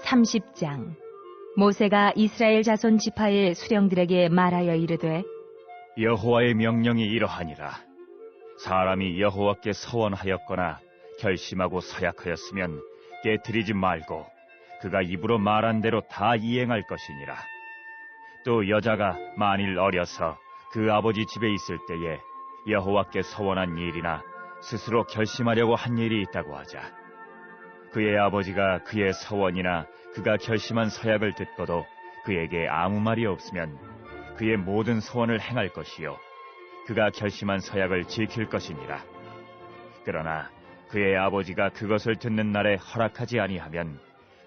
30장. 모세가 이스라엘 자손 지파의 수령들에게 말하여 이르되 여호와의 명령이 이러하니라. 사람이 여호와께 서원하였거나 결심하고 서약하였으면 깨트리지 말고 그가 입으로 말한 대로 다 이행할 것이니라. 또 여자가 만일 어려서 그 아버지 집에 있을 때에 여호와께 서원한 일이나 스스로 결심하려고 한 일이 있다고 하자. 그의 아버지가 그의 서원이나 그가 결심한 서약을 듣고도 그에게 아무 말이 없으면 그의 모든 서원을 행할 것이요 그가 결심한 서약을 지킬 것이니라. 그러나 그의 아버지가 그것을 듣는 날에 허락하지 아니하면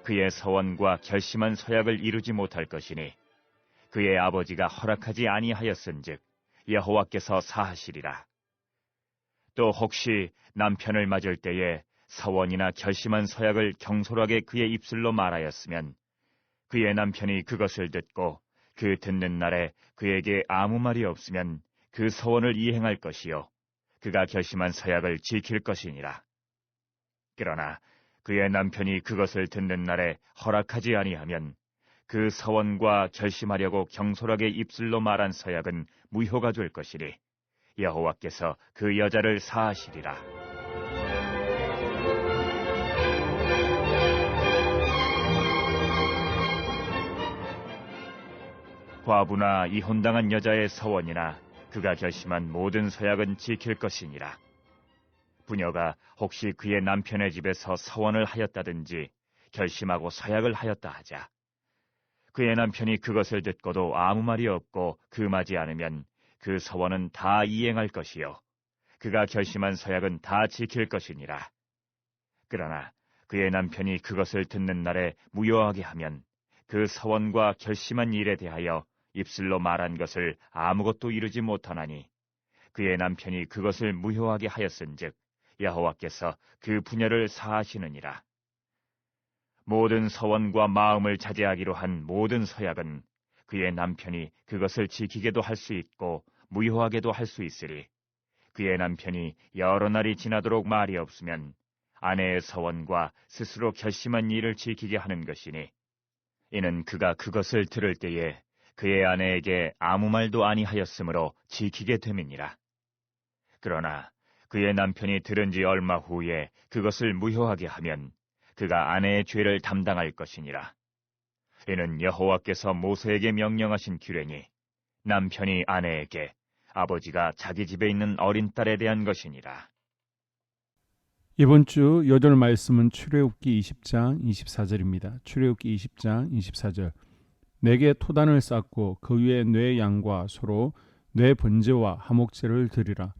그의 서원과 결심한 서약을 이루지 못할 것이니 그의 아버지가 허락하지 아니하였은즉 여호와께서 사하시리라. 또 혹시 남편을 맞을 때에 서원이나 결심한 서약을 경솔하게 그의 입술로 말하였으면 그의 남편이 그것을 듣고 그 듣는 날에 그에게 아무 말이 없으면 그 서원을 이행할 것이요 그가 결심한 서약을 지킬 것이니라. 그러나 그의 남편이 그것을 듣는 날에 허락하지 아니하면 그 서원과 결심하려고 경솔하게 입술로 말한 서약은 무효가 될 것이니 여호와께서 그 여자를 사하시리라. 과부나 이혼당한 여자의 서원이나 그가 결심한 모든 서약은 지킬 것이니라. 부녀가 혹시 그의 남편의 집에서 서원을 하였다든지 결심하고 서약을 하였다 하자. 그의 남편이 그것을 듣고도 아무 말이 없고 금하지 않으면 그 서원은 다 이행할 것이요 그가 결심한 서약은 다 지킬 것이니라. 그러나 그의 남편이 그것을 듣는 날에 무효하게 하면 그 서원과 결심한 일에 대하여 입술로 말한 것을 아무것도 이루지 못하나니 그의 남편이 그것을 무효하게 하였은즉 여호와께서 그 부녀를 사하시느니라. 모든 서원과 마음을 자제하기로 한 모든 서약은 그의 남편이 그것을 지키게도 할 수 있고 무효하게도 할 수 있으리. 그의 남편이 여러 날이 지나도록 말이 없으면 아내의 서원과 스스로 결심한 일을 지키게 하는 것이니 이는 그가 그것을 들을 때에 그의 아내에게 아무 말도 아니하였으므로 지키게 됨이니라. 그러나 그의 남편이 들은 지 얼마 후에 그것을 무효하게 하면 그가 아내의 죄를 담당할 것이니라. 이는 여호와께서 모세에게 명령하신 규례니 남편이 아내에게 아버지가 자기 집에 있는 어린 딸에 대한 것이니라. 이번 주 여덟 말씀은 출애굽기 20장 24절입니다. 출애굽기 20장 24절. 내게 토단을 쌓고 그 위에 뇌 양과 소로 뇌 번제와 화목제를 드리라.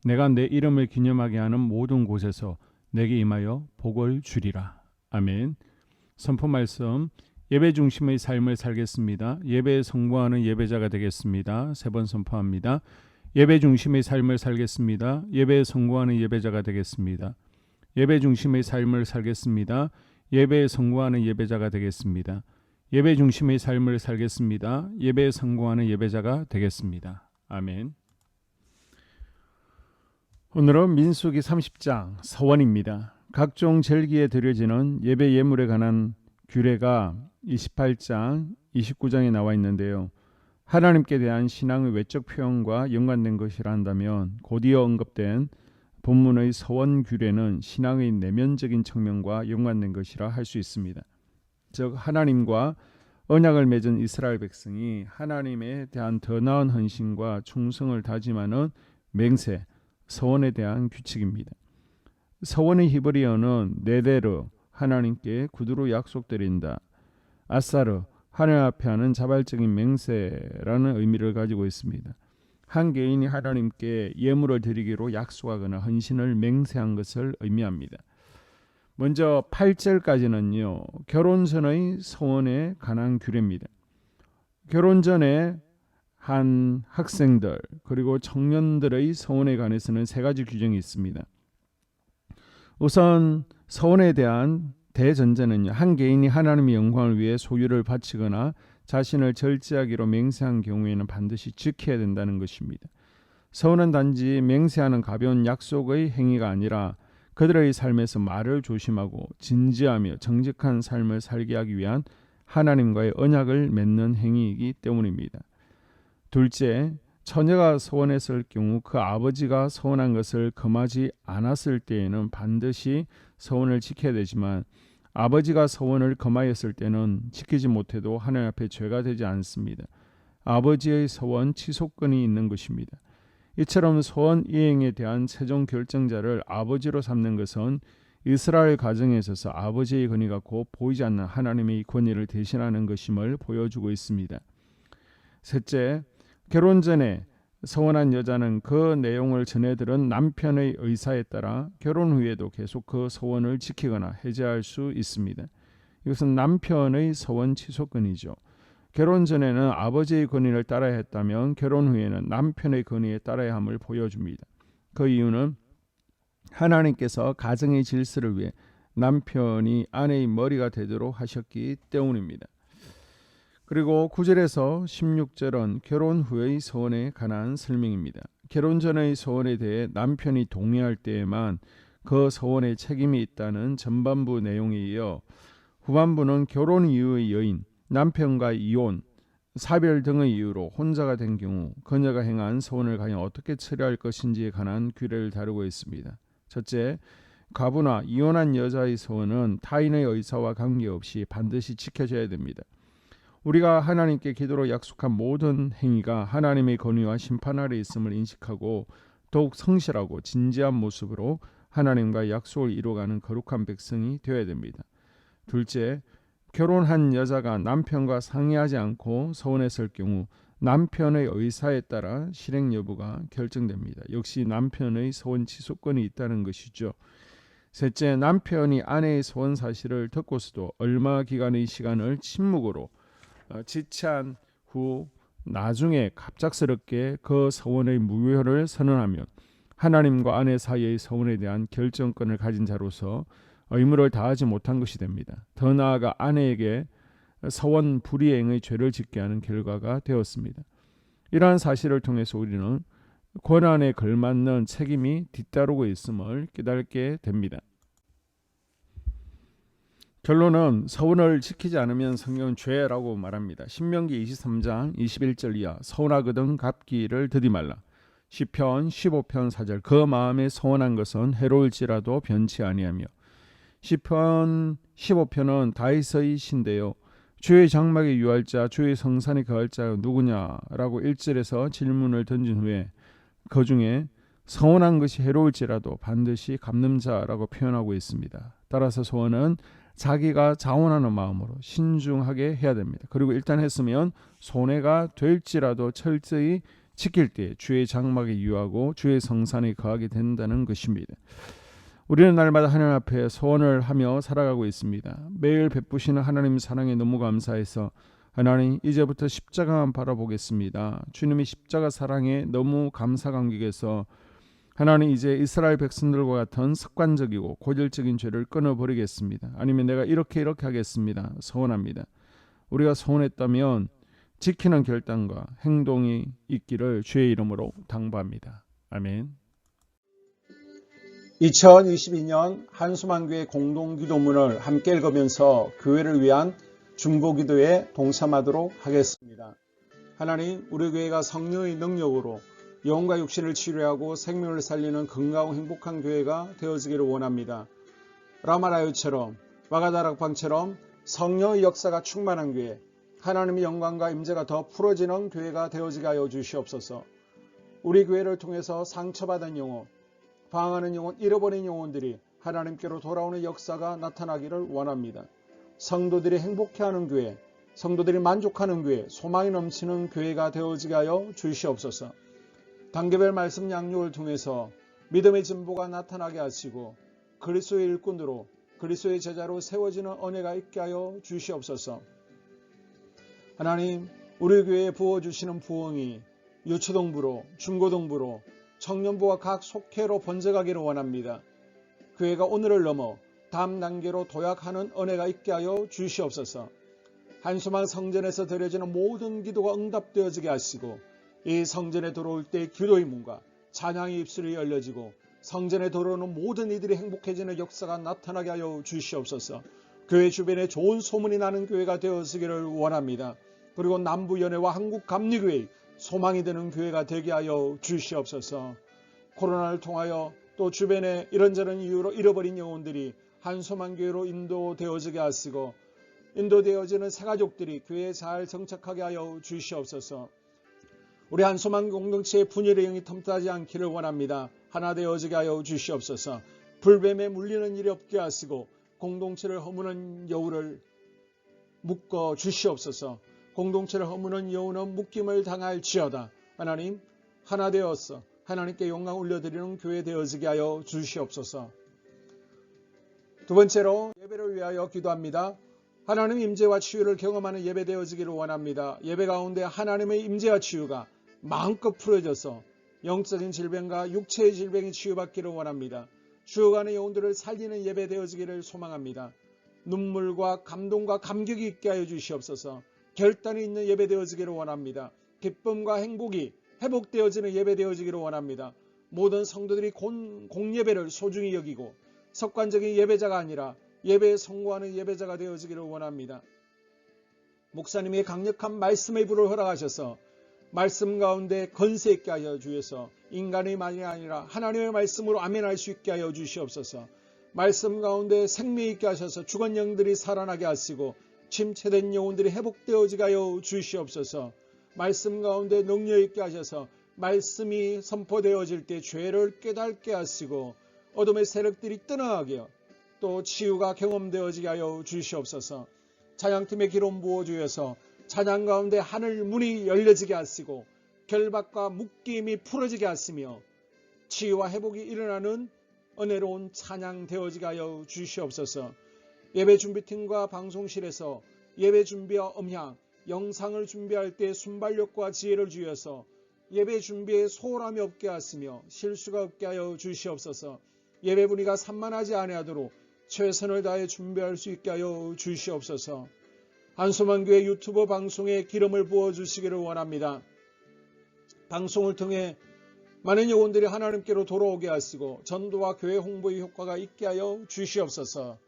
내가 내 이름을 기념하게 하는 모든 곳에서 내게 임하여 복을 주리라. 아멘. 선포 말씀. 예배 중심의 삶을 살겠습니다. 예배에 성공하는 예배자가 되겠습니다. 세 번 선포합니다. 예배 중심의 삶을 살겠습니다. 예배에 성공하는 예배자가 되겠습니다. 예배 중심의 삶을 살겠습니다. 예배에 성공하는 예배자가 되겠습니다. 예배 중심의 삶을 살겠습니다. 예배에 성공하는 예배자가 되겠습니다. 아멘. 오늘은 민수기 30장 서원입니다. 각종 절기에 드려지는 예배 예물에 관한 규례가 28장, 29장에 나와 있는데요. 하나님께 대한 신앙의 외적 표현과 연관된 것이라 한다면 곧이어 언급된 본문의 서원 규례는 신앙의 내면적인 측면과 연관된 것이라 할 수 있습니다. 즉 하나님과 언약을 맺은 이스라엘 백성이 하나님에 대한 더 나은 헌신과 충성을 다짐하는 맹세, 서원에 대한 규칙입니다. 서원의 히브리어는 네데르, 하나님께 구두로 약속드린다. 아사르, 하늘 앞에 하는 자발적인 맹세라는 의미를 가지고 있습니다. 한 개인이 하나님께 예물을 드리기로 약속하거나 헌신을 맹세한 것을 의미합니다. 먼저 8절까지는요. 결혼 전의 서원에 관한 규례입니다. 결혼 전에 한 학생들 그리고 청년들의 서원에 관해서는 세 가지 규정이 있습니다. 우선 서원에 대한 대전제는요. 한 개인이 하나님의 영광을 위해 소유를 바치거나 자신을 절제하기로 맹세한 경우에는 반드시 지켜야 된다는 것입니다. 서원은 단지 맹세하는 가벼운 약속의 행위가 아니라 그들의 삶에서 말을 조심하고 진지하며 정직한 삶을 살게 하기 위한 하나님과의 언약을 맺는 행위이기 때문입니다. 둘째, 처녀가 서원했을 경우 그 아버지가 서원한 것을 금하지 않았을 때에는 반드시 서원을 지켜야 되지만 아버지가 서원을 금하였을 때는 지키지 못해도 하나님 앞에 죄가 되지 않습니다. 아버지의 서원 취소권이 있는 것입니다. 이처럼 서원 이행에 대한 최종 결정자를 아버지로 삼는 것은 이스라엘 가정에 있어서 아버지의 권위가 곧 보이지 않는 하나님의 권위를 대신하는 것임을 보여주고 있습니다. 셋째, 결혼 전에 서원한 여자는 그 내용을 전해들은 남편의 의사에 따라 결혼 후에도 계속 그 서원을 지키거나 해제할 수 있습니다. 이것은 남편의 서원 취소권이죠. 결혼 전에는 아버지의 권위를 따라야 했다면 결혼 후에는 남편의 권위에 따라야 함을 보여줍니다. 그 이유는 하나님께서 가정의 질서를 위해 남편이 아내의 머리가 되도록 하셨기 때문입니다. 그리고 9절에서 16절은 결혼 후의 서원에 관한 설명입니다. 결혼 전의 서원에 대해 남편이 동의할 때에만 그 서원에 책임이 있다는 전반부 내용에 이어 후반부는 결혼 이후의 여인, 남편과 이혼, 사별 등의 이유로 혼자가 된 경우 그녀가 행한 서원을 과연 어떻게 처리할 것인지에 관한 규례를 다루고 있습니다. 첫째, 과부나 이혼한 여자의 서원은 타인의 의사와 관계없이 반드시 지켜져야 됩니다. 우리가 하나님께 기도로 약속한 모든 행위가 하나님의 권위와 심판 아래 있음을 인식하고 더욱 성실하고 진지한 모습으로 하나님과 약속을 이루어가는 거룩한 백성이 되어야 됩니다. 둘째, 결혼한 여자가 남편과 상의하지 않고 서원했을 경우 남편의 의사에 따라 실행 여부가 결정됩니다. 역시 남편의 서원 취소권이 있다는 것이죠. 셋째, 남편이 아내의 서원 사실을 듣고서도 얼마 기간의 시간을 침묵으로 지체한 후 나중에 갑작스럽게 그 서원의 무효를 선언하면 하나님과 아내 사이의 서원에 대한 결정권을 가진 자로서 의무를 다하지 못한 것이 됩니다. 더 나아가 아내에게 서원 불이행의 죄를 짓게 하는 결과가 되었습니다. 이러한 사실을 통해서 우리는 권한에 걸맞는 책임이 뒤따르고 있음을 깨닫게 됩니다. 결론은 서원을 지키지 않으면 성경은 죄라고 말합니다. 신명기 23장 21절 이하 서원하거든 갚기를 더디 말라. 시편 15편 4절 그 마음에 서원한 것은 해로울지라도 변치 아니하며. 시편 15편은 다윗의 시인데요. 주의 장막에 유할 자 주의 성산에 거할 자가 누구냐라고 1절에서 질문을 던진 후에 그 중에 서원한 것이 해로울지라도 반드시 갚는 자라고 표현하고 있습니다. 따라서 서원은 자기가 자원하는 마음으로 신중하게 해야 됩니다. 그리고 일단 했으면 손해가 될지라도 철저히 지킬 때 주의 장막에 유하고 주의 성산에 거하게 된다는 것입니다. 우리는 날마다 하나님 앞에 소원을 하며 살아가고 있습니다. 매일 베푸시는 하나님 사랑에 너무 감사해서 하나님 이제부터 십자가만 바라보겠습니다. 주님의 십자가 사랑에 너무 감사 감격해서 하나님 이제 이스라엘 백성들과 같은 습관적이고 고질적인 죄를 끊어버리겠습니다. 아니면 내가 이렇게 하겠습니다. 소원합니다. 우리가 소원했다면 지키는 결단과 행동이 있기를 주의 이름으로 당부합니다. 아멘. 2022년 한수만교회 공동기도문을 함께 읽으면서 교회를 위한 중보기도에 동참하도록 하겠습니다. 하나님, 우리 교회가 성령의 능력으로 영혼과 육신을 치료하고 생명을 살리는 건강하고 행복한 교회가 되어지기를 원합니다. 라마라요처럼 와가다락방처럼 성령의 역사가 충만한 교회, 하나님의 영광과 임재가 더 풀어지는 교회가 되어지게 하여 주시옵소서. 우리 교회를 통해서 상처받은 영혼, 방황하는 영혼, 잃어버린 영혼들이 하나님께로 돌아오는 역사가 나타나기를 원합니다. 성도들이 행복해하는 교회, 성도들이 만족하는 교회, 소망이 넘치는 교회가 되어지게 하여 주시옵소서. 단계별 말씀 양육을 통해서 믿음의 진보가 나타나게 하시고 그리스도의 일꾼으로 그리스도의 제자로 세워지는 은혜가 있게 하여 주시옵소서. 하나님, 우리 교회에 부어주시는 부흥이 유초동부로 중고동부로 청년부와 각 속회로 번져가기를 원합니다. 교회가 오늘을 넘어 다음 단계로 도약하는 은혜가 있게 하여 주시옵소서. 한수만 성전에서 드려지는 모든 기도가 응답되어지게 하시고 이 성전에 들어올 때 기도의 문과 찬양의 입술이 열려지고 성전에 들어오는 모든 이들이 행복해지는 역사가 나타나게 하여 주시옵소서. 교회 주변에 좋은 소문이 나는 교회가 되어지기를 원합니다. 그리고 남부연회와 한국감리교회 소망이 되는 교회가 되게 하여 주시옵소서. 코로나를 통하여 또 주변에 이런저런 이유로 잃어버린 영혼들이 한소망교회로 인도되어지게 하시고 인도되어지는 새가족들이 교회에 잘 정착하게 하여 주시옵소서. 우리 한소망 공동체의 분열의 영이 텀타지 않기를 원합니다. 하나 되어지게 하여 주시옵소서. 불뱀에 물리는 일이 없게 하시고 공동체를 허무는 여우를 묶어 주시옵소서. 공동체를 허무는 여우는 묶임을 당할지어다. 하나님 하나 되어서 하나님께 영광 올려드리는 교회 되어지게 하여 주시옵소서. 두 번째로 예배를 위하여 기도합니다. 하나님 임재와 치유를 경험하는 예배 되어지기를 원합니다. 예배 가운데 하나님의 임재와 치유가 마음껏 풀어져서 영적인 질병과 육체의 질병이 치유받기를 원합니다. 죽어가는 영혼들을 살리는 예배 되어지기를 소망합니다. 눈물과 감동과 감격이 있게 하여 주시옵소서. 결단이 있는 예배 되어지기를 원합니다. 기쁨과 행복이 회복되어지는 예배 되어지기를 원합니다. 모든 성도들이 공예배를 소중히 여기고 습관적인 예배자가 아니라 예배에 성공하는 예배자가 되어지기를 원합니다. 목사님의 강력한 말씀의 불을 허락하셔서 말씀 가운데 건세 있게 하여 주셔서 인간의 말이 아니라 하나님의 말씀으로 아멘할 수 있게 하여 주시옵소서. 말씀 가운데 생명 있게 하셔서 죽은 영들이 살아나게 하시고 침체된 영혼들이 회복되어지게 하여 주시옵소서. 말씀 가운데 능력 있게 하셔서 말씀이 선포되어질 때 죄를 깨닫게 하시고 어둠의 세력들이 떠나가게 또 치유가 경험되어지게 하여 주시옵소서. 찬양팀의 기름 부어주셔서 찬양 가운데 하늘 문이 열려지게 하시고 결박과 묶임이 풀어지게 하시며 치유와 회복이 일어나는 은혜로운 찬양 되어지게 하여 주시옵소서. 예배 준비팀과 방송실에서 예배 준비와 음향, 영상을 준비할 때 순발력과 지혜를 주셔서 예배 준비에 소홀함이 없게 하시며 실수가 없게 하여 주시옵소서. 예배 분위기가 산만하지 아니하도록 최선을 다해 준비할 수 있게 하여 주시옵소서. 한소망교회 유튜브 방송에 기름을 부어주시기를 원합니다. 방송을 통해 많은 영혼들이 하나님께로 돌아오게 하시고 전도와 교회 홍보의 효과가 있게 하여 주시옵소서.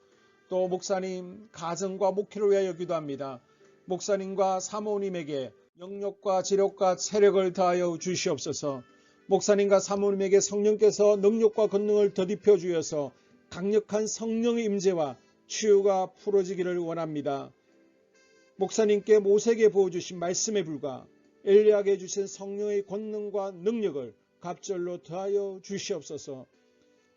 또 목사님 가정과 목회를 위하여 기도합니다. 목사님과 사모님에게 영력과 지력과 체력을 다하여 주시옵소서. 목사님과 사모님에게 성령께서 능력과 권능을 더딥혀 주셔서 강력한 성령의 임재와 치유가 풀어지기를 원합니다. 목사님께 모세에게 부어주신 말씀의 불과 엘리야에게 주신 성령의 권능과 능력을 갑절로 더하여 주시옵소서.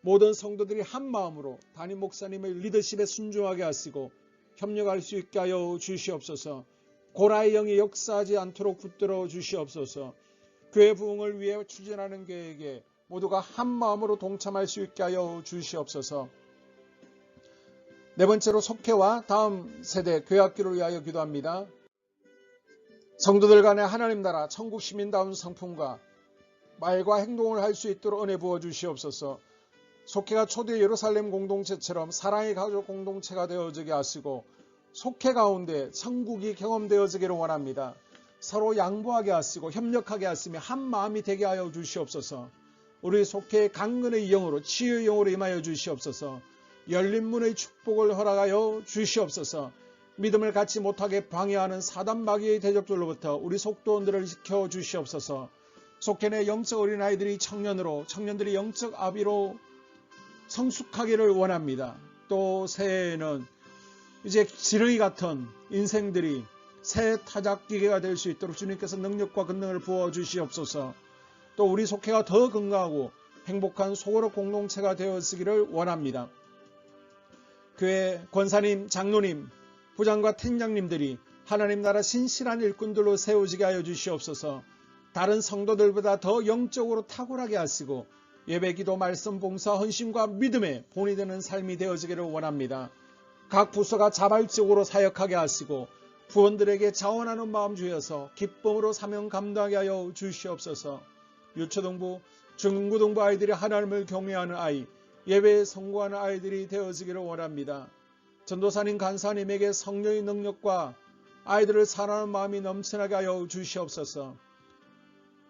모든 성도들이 한 마음으로 담임 목사님의 리더십에 순종하게 하시고 협력할 수 있게 하여 주시옵소서. 고라의 영이 역사하지 않도록 붙들어 주시옵소서. 교회 부흥을 위해 추진하는 계획에 모두가 한 마음으로 동참할 수 있게 하여 주시옵소서. 네 번째로 속회와 다음 세대 교회학교를 위하여 기도합니다. 성도들 간의 하나님 나라 천국 시민다운 성품과 말과 행동을 할 수 있도록 은혜 부어 주시옵소서. 속회가 초대 예루살렘 공동체처럼 사랑의 가족 공동체가 되어지게 하시고 속회 가운데 천국이 경험되어지기를 원합니다. 서로 양보하게 하시고 협력하게 하시며 한 마음이 되게 하여 주시옵소서. 우리 속회의 강건의 영으로 치유의 영으로 임하여 주시옵소서. 열린 문의 축복을 허락하여 주시옵소서. 믿음을 갖지 못하게 방해하는 사단 마귀의 대적들로부터 우리 속도원들을 지켜 주시옵소서. 속회 내 영적 어린아이들이 청년들이 영적 아비로 성숙하기를 원합니다. 또 새해에는 이제 지렁이 같은 인생들이 새 타작기계가 될 수 있도록 주님께서 능력과 권능을 부어 주시옵소서. 또 우리 속회가 더 건강하고 행복한 소그룹 공동체가 되었기를 원합니다. 교회 권사님, 장로님, 부장과 팀장님들이 하나님 나라 신실한 일꾼들로 세워지게 하여 주시옵소서. 다른 성도들보다 더 영적으로 탁월하게 하시고 예배, 기도, 말씀, 봉사, 헌신과 믿음의 본이 되는 삶이 되어지기를 원합니다. 각 부서가 자발적으로 사역하게 하시고 부원들에게 자원하는 마음 주셔서 기쁨으로 사명 감당하게 하여 주시옵소서. 유초등부, 중고등부 아이들이 하나님을 경외하는 아이, 예배에 성공하는 아이들이 되어지기를 원합니다. 전도사님, 간사님에게 성령의 능력과 아이들을 사랑하는 마음이 넘쳐나게 하여 주시옵소서.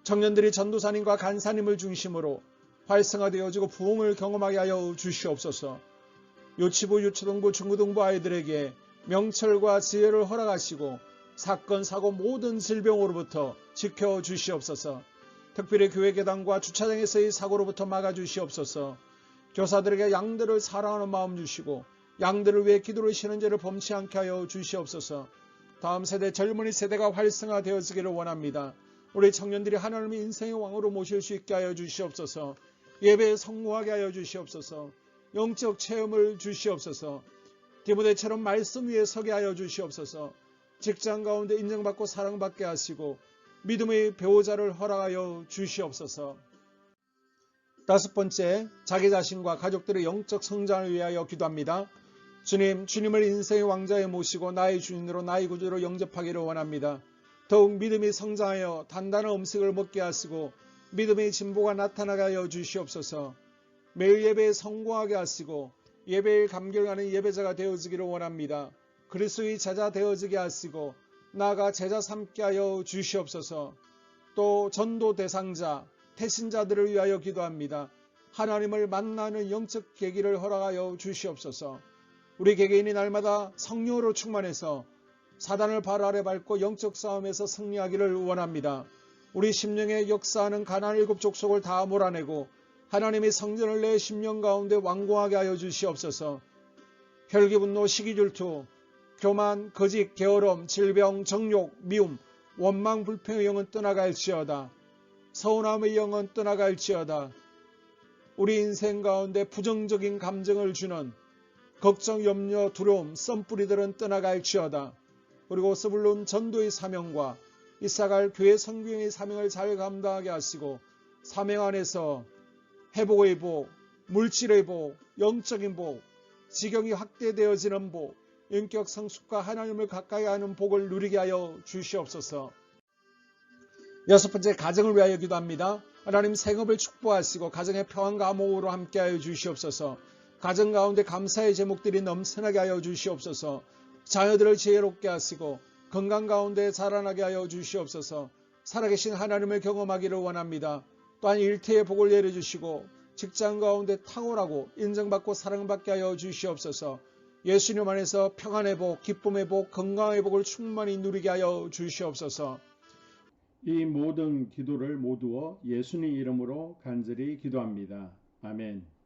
청년들이 전도사님과 간사님을 중심으로 활성화되어지고 부흥을 경험하게 하여 주시옵소서. 유치부, 유초등부, 중고등부 아이들에게 명철과 지혜를 허락하시고 사건, 사고 모든 질병으로부터 지켜주시옵소서. 특별히 교회 계단과 주차장에서의 사고로부터 막아주시옵소서. 교사들에게 양들을 사랑하는 마음 주시고 양들을 위해 기도를 쉬는 죄를 범치 않게 하여 주시옵소서. 다음 세대 젊은이 세대가 활성화되어지기를 원합니다. 우리 청년들이 하나님의 인생의 왕으로 모실 수 있게 하여 주시옵소서. 예배에 성공하게 하여 주시옵소서. 영적 체험을 주시옵소서. 디모데처럼 말씀 위에 서게 하여 주시옵소서. 직장 가운데 인정받고 사랑받게 하시고 믿음의 배우자를 허락하여 주시옵소서. 다섯 번째, 자기 자신과 가족들의 영적 성장을 위하여 기도합니다. 주님, 주님을 인생의 왕자에 모시고 나의 주인으로 나의 구주로 영접하기를 원합니다. 더욱 믿음이 성장하여 단단한 음식을 먹게 하시고 믿음의 진보가 나타나게 하여 주시옵소서. 매일 예배에 성공하게 하시고 예배에 감격하는 예배자가 되어지기를 원합니다. 그리스도의 제자 되어지게 하시고 나아가 제자 삼게 하여 주시옵소서. 또 전도 대상자, 태신자들을 위하여 기도합니다. 하나님을 만나는 영적 계기를 허락하여 주시옵소서. 우리 개개인이 날마다 성령으로 충만해서 사단을 발 아래 밟고 영적 싸움에서 승리하기를 원합니다. 우리 심령에 역사하는 가나안 7 족속을 다 몰아내고 하나님의 성전을 내 심령 가운데 완공하게 하여 주시옵소서. 혈기분노, 시기질투, 교만, 거짓, 게으름, 질병, 정욕, 미움, 원망, 불평의 영은 떠나갈지어다. 서운함의 영은 떠나갈지어다. 우리 인생 가운데 부정적인 감정을 주는 걱정, 염려, 두려움, 썸뿌리들은 떠나갈지어다. 그리고 스불론 전도의 사명과 이사갈 교회 선교의 사명을 잘 감당하게 하시고 사명 안에서 회복의 복, 물질의 복, 영적인 복, 지경이 확대되어지는 복, 인격 성숙과 하나님을 가까이 하는 복을 누리게 하여 주시옵소서. 여섯 번째, 가정을 위하여 기도합니다. 하나님 생업을 축복하시고 가정의 평안과 화목으로 함께하여 주시옵소서. 가정 가운데 감사의 제목들이 넘쳐나게 하여 주시옵소서. 자녀들을 지혜롭게 하시고 건강 가운데 자라나게 하여 주시옵소서. 살아계신 하나님을 경험하기를 원합니다. 또한 일태의 복을 내려주시고 직장 가운데 탁월하고 인정받고 사랑받게 하여 주시옵소서. 예수님 안에서 평안의 복, 기쁨의 복, 건강의 복을 충만히 누리게 하여 주시옵소서. 이 모든 기도를 모두어 예수님 이름으로 간절히 기도합니다. 아멘.